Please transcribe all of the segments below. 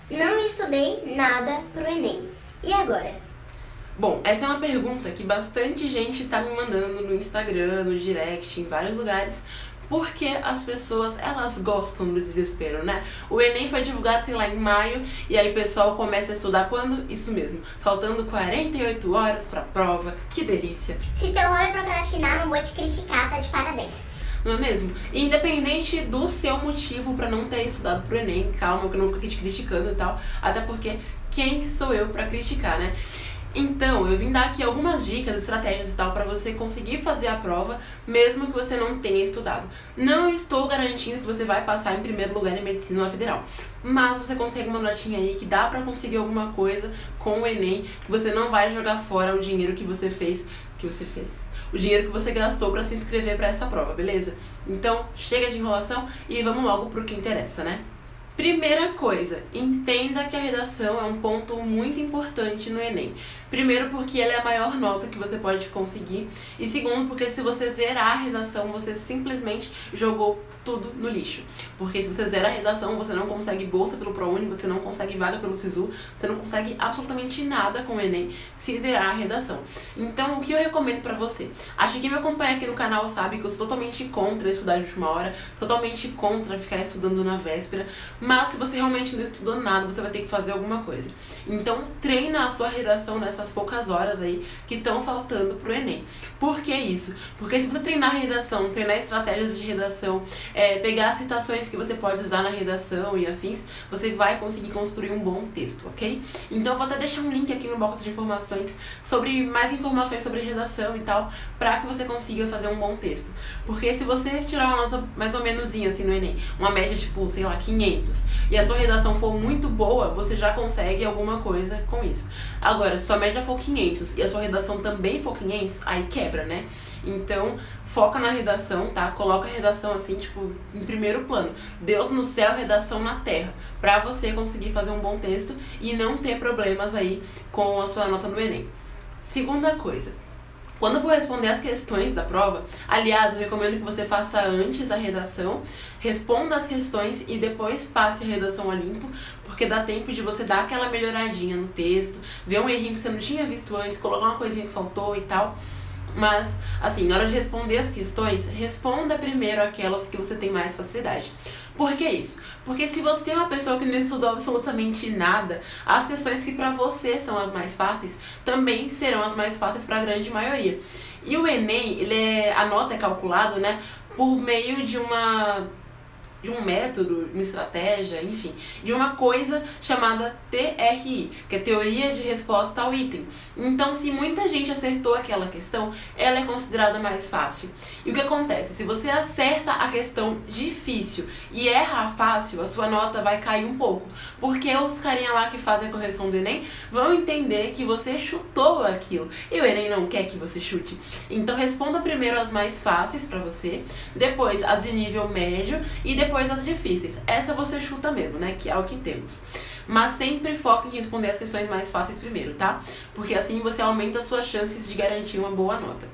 Não estudei nada pro Enem. E agora? Bom, essa é uma pergunta que bastante gente tá me mandando no Instagram, no direct, em vários lugares, porque as pessoas, elas gostam do desespero, né? O Enem foi divulgado, sei lá, em maio, e aí o pessoal começa a estudar quando? Isso mesmo, faltando 48 horas pra prova. Que delícia! Se teu hobby é procrastinar, não vou te criticar, tá de parabéns. Não é mesmo? E independente do seu motivo pra não ter estudado pro Enem, calma, que eu não fico aqui te criticando e tal, até porque quem sou eu pra criticar, né? Então, eu vim dar aqui algumas dicas, estratégias e tal pra você conseguir fazer a prova, mesmo que você não tenha estudado. Não estou garantindo que você vai passar em primeiro lugar em medicina na federal, mas você consegue uma notinha aí que dá pra conseguir alguma coisa com o Enem, que você não vai jogar fora o dinheiro que você fez, o dinheiro que você gastou pra se inscrever pra essa prova, beleza? Então, chega de enrolação e vamos logo pro que interessa, né? Primeira coisa, entenda que a redação é um ponto muito importante no Enem. Primeiro, porque ela é a maior nota que você pode conseguir. E segundo, porque se você zerar a redação, você simplesmente jogou tudo no lixo. Porque se você zera a redação, você não consegue bolsa pelo ProUni, você não consegue vaga pelo SISU, você não consegue absolutamente nada com o Enem se zerar a redação. Então, o que eu recomendo pra você? Acho que quem me acompanha aqui no canal sabe que eu sou totalmente contra estudar de última hora, totalmente contra ficar estudando na véspera, mas se você realmente não estudou nada, você vai ter que fazer alguma coisa. Então, treina a sua redação nessas poucas horas aí que estão faltando pro Enem. Por que isso? Porque se você treinar a redação, treinar estratégias de redação, pegar citações que você pode usar na redação e afins, você vai conseguir construir um bom texto, ok? Então eu vou até deixar um link aqui no box de informações sobre mais informações sobre redação e tal, pra que você consiga fazer um bom texto. Porque se você tirar uma nota mais ou menoszinha assim no Enem, uma média tipo, sei lá, 500, e a sua redação for muito boa, você já consegue alguma coisa com isso. Agora, se sua média for 500 e a sua redação também for 500, aí quebra, né? Então, foca na redação, tá? Coloca a redação assim, tipo, em primeiro plano. Deus no céu, redação na terra. Pra você conseguir fazer um bom texto e não ter problemas aí com a sua nota no Enem. Segunda coisa. Quando eu for responder as questões da prova, aliás, eu recomendo que você faça antes a redação, responda as questões e depois passe a redação a limpo, porque dá tempo de você dar aquela melhoradinha no texto, ver um errinho que você não tinha visto antes, colocar uma coisinha que faltou e tal. Mas, assim, na hora de responder as questões, responda primeiro aquelas que você tem mais facilidade. Por que isso? Porque se você é uma pessoa que não estudou absolutamente nada, as questões que pra você são as mais fáceis, também serão as mais fáceis pra grande maioria. E o Enem, a nota é calculada, né, por meio de um método, uma estratégia, enfim, de uma coisa chamada TRI, que é Teoria de Resposta ao Item. Então, se muita gente acertou aquela questão, ela é considerada mais fácil. E o que acontece? Se você acerta a questão difícil e erra a fácil, a sua nota vai cair um pouco, porque os carinha lá que fazem a correção do Enem vão entender que você chutou aquilo, e o Enem não quer que você chute. Então, responda primeiro as mais fáceis pra você, depois as de nível médio e depois as difíceis. Essa você chuta mesmo, né? Que é o que temos. Mas sempre foca em responder as questões mais fáceis primeiro, tá? Porque assim você aumenta as suas chances de garantir uma boa nota.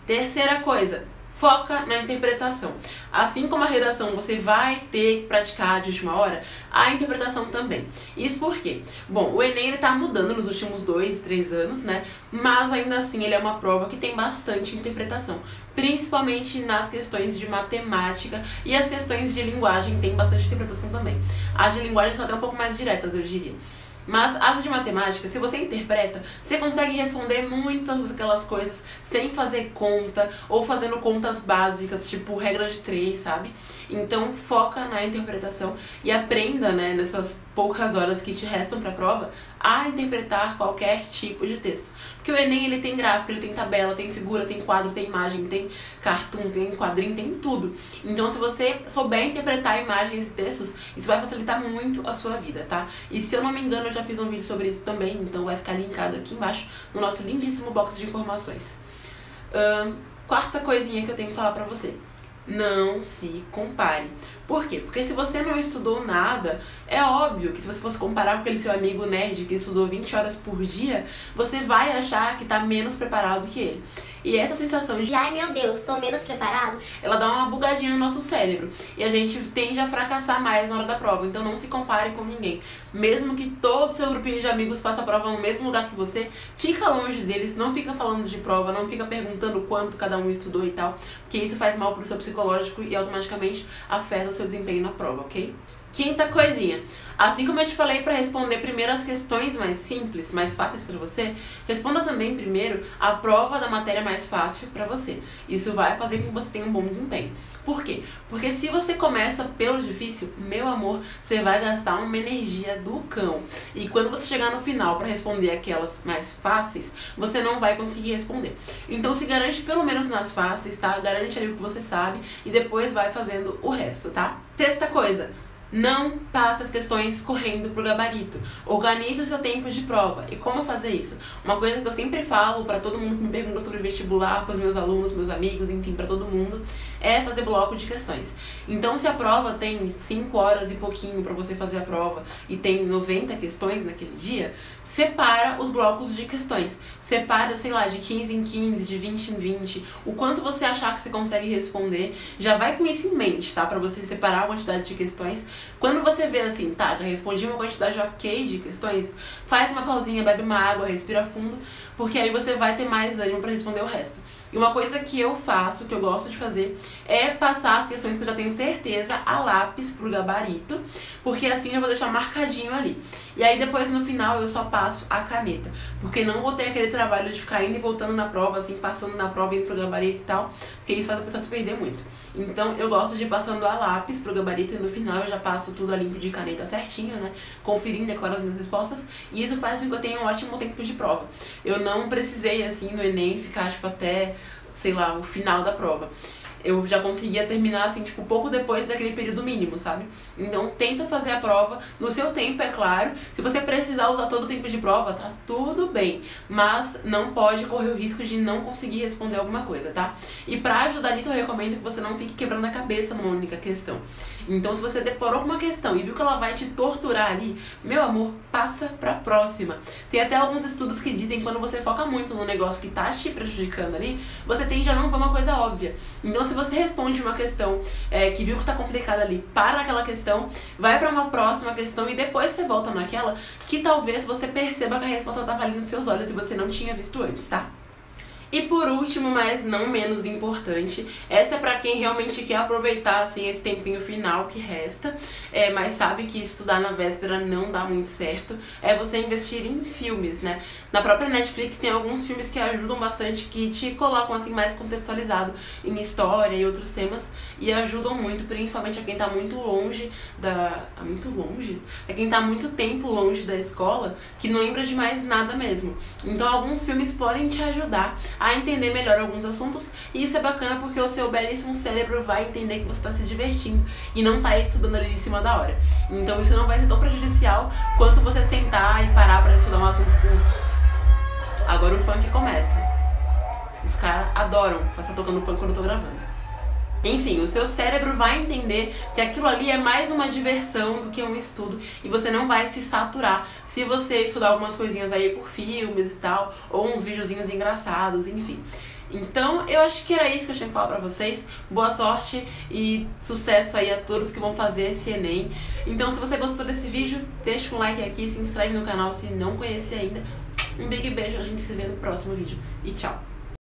Terceira coisa, foca na interpretação. Assim como a redação você vai ter que praticar de última hora, a interpretação também. Isso por quê? Bom, o Enem ele tá mudando nos últimos 2, 3 anos, né? Mas ainda assim ele é uma prova que tem bastante interpretação. Principalmente nas questões de matemática e as questões de linguagem tem bastante interpretação também. As de linguagem são até um pouco mais diretas, eu diria. Mas as de matemática, se você interpreta, você consegue responder muitas daquelas coisas sem fazer conta ou fazendo contas básicas, tipo regra de 3, sabe? Então foca na interpretação e aprenda, né, nessas poucas horas que te restam pra prova, a interpretar qualquer tipo de texto. Porque o Enem ele tem gráfico, ele tem tabela, tem figura, tem quadro, tem imagem, tem cartoon, tem quadrinho, tem tudo. Então se você souber interpretar imagens e textos, isso vai facilitar muito a sua vida, tá? E se eu não me engano, eu já fiz um vídeo sobre isso também, então vai ficar linkado aqui embaixo no nosso lindíssimo box de informações. Quarta coisinha que eu tenho que falar pra você. Não se compare. Por quê? Porque se você não estudou nada, é óbvio que se você fosse comparar com aquele seu amigo nerd que estudou 20 horas por dia, você vai achar que tá menos preparado que ele. E essa sensação de ai meu Deus, tô menos preparado, ela dá uma bugadinha no nosso cérebro e a gente tende a fracassar mais na hora da prova. Então não se compare com ninguém. Mesmo que todo seu grupinho de amigos faça a prova no mesmo lugar que você, fica longe deles, não fica falando de prova, não fica perguntando quanto cada um estudou e tal, porque isso faz mal pro seu psicológico e automaticamente afeta o seu desempenho na prova, ok? Quinta coisinha, assim como eu te falei para responder primeiro as questões mais simples, mais fáceis para você, responda também primeiro a prova da matéria mais fácil para você. Isso vai fazer com que você tenha um bom desempenho. Por quê? Porque se você começa pelo difícil, meu amor, você vai gastar uma energia do cão. E quando você chegar no final para responder aquelas mais fáceis, você não vai conseguir responder. Então se garante pelo menos nas fáceis, tá? Garante ali o que você sabe e depois vai fazendo o resto, tá? Sexta coisa, não passe as questões correndo pro gabarito. Organize o seu tempo de prova. E como fazer isso? Uma coisa que eu sempre falo pra todo mundo que me pergunta sobre vestibular, pros meus alunos, meus amigos, enfim, pra todo mundo, é fazer bloco de questões. Então, se a prova tem 5 horas e pouquinho pra você fazer a prova e tem 90 questões naquele dia, separa os blocos de questões. Separa, sei lá, de 15 em 15, de 20 em 20, o quanto você achar que você consegue responder. Já vai com isso em mente, tá? Pra você separar a quantidade de questões. Quando você vê assim, tá, já respondi uma quantidade ok de questões, faz uma pausinha, bebe uma água, respira fundo, porque aí você vai ter mais ânimo pra responder o resto. E uma coisa que eu faço, que eu gosto de fazer, é passar as questões que eu já tenho certeza a lápis pro gabarito, porque assim eu vou deixar marcadinho ali. E aí depois no final eu só passo a caneta, porque não vou ter aquele trabalho de ficar indo e voltando na prova, assim, passando na prova, indo pro gabarito e tal, porque isso faz a pessoa se perder muito. Então eu gosto de ir passando a lápis pro gabarito e no final eu já passo tudo a limpo de caneta certinho, né? Conferindo, é claro, as minhas respostas. E isso faz com que eu tenha um ótimo tempo de prova. Eu não precisei, assim, no Enem ficar, tipo, até, sei lá, o final da prova. Eu já conseguia terminar, assim, tipo, pouco depois daquele período mínimo, sabe? Então, tenta fazer a prova no seu tempo, é claro. Se você precisar usar todo o tempo de prova, tá tudo bem. Mas não pode correr o risco de não conseguir responder alguma coisa, tá? E pra ajudar nisso, eu recomendo que você não fique quebrando a cabeça numa única questão. Então, se você decorou uma questão e viu que ela vai te torturar ali, meu amor, passa pra próxima. Tem até alguns estudos que dizem que quando você foca muito no negócio que tá te prejudicando ali, você tende a não ver uma coisa óbvia. Então, se você responde uma questão que viu que tá complicada ali, para aquela questão, vai pra uma próxima questão e depois você volta naquela que talvez você perceba que a resposta tava ali nos seus olhos e você não tinha visto antes, tá? E por último, mas não menos importante, essa é pra quem realmente quer aproveitar assim esse tempinho final que resta, mas sabe que estudar na véspera não dá muito certo, é você investir em filmes, né? Na própria Netflix tem alguns filmes que ajudam bastante, que te colocam assim mais contextualizado em história e outros temas e ajudam muito, principalmente a quem tá muito longe muito longe? É quem tá muito tempo longe da escola, que não lembra de mais nada mesmo. Então alguns filmes podem te ajudar a entender melhor alguns assuntos, e isso é bacana porque o seu belíssimo cérebro vai entender que você está se divertindo e não tá estudando ali de cima da hora. Então isso não vai ser tão prejudicial quanto você sentar e parar para estudar um assunto Agora o funk começa. Os caras adoram passar tocando funk quando eu tô gravando. Enfim, o seu cérebro vai entender que aquilo ali é mais uma diversão do que um estudo e você não vai se saturar se você estudar algumas coisinhas aí por filmes e tal, ou uns videozinhos engraçados, enfim. Então, eu acho que era isso que eu tinha que falar pra vocês. Boa sorte e sucesso aí a todos que vão fazer esse Enem. Então, se você gostou desse vídeo, deixa um like aqui, se inscreve no canal se não conhece ainda. Um big beijo, a gente se vê no próximo vídeo e tchau!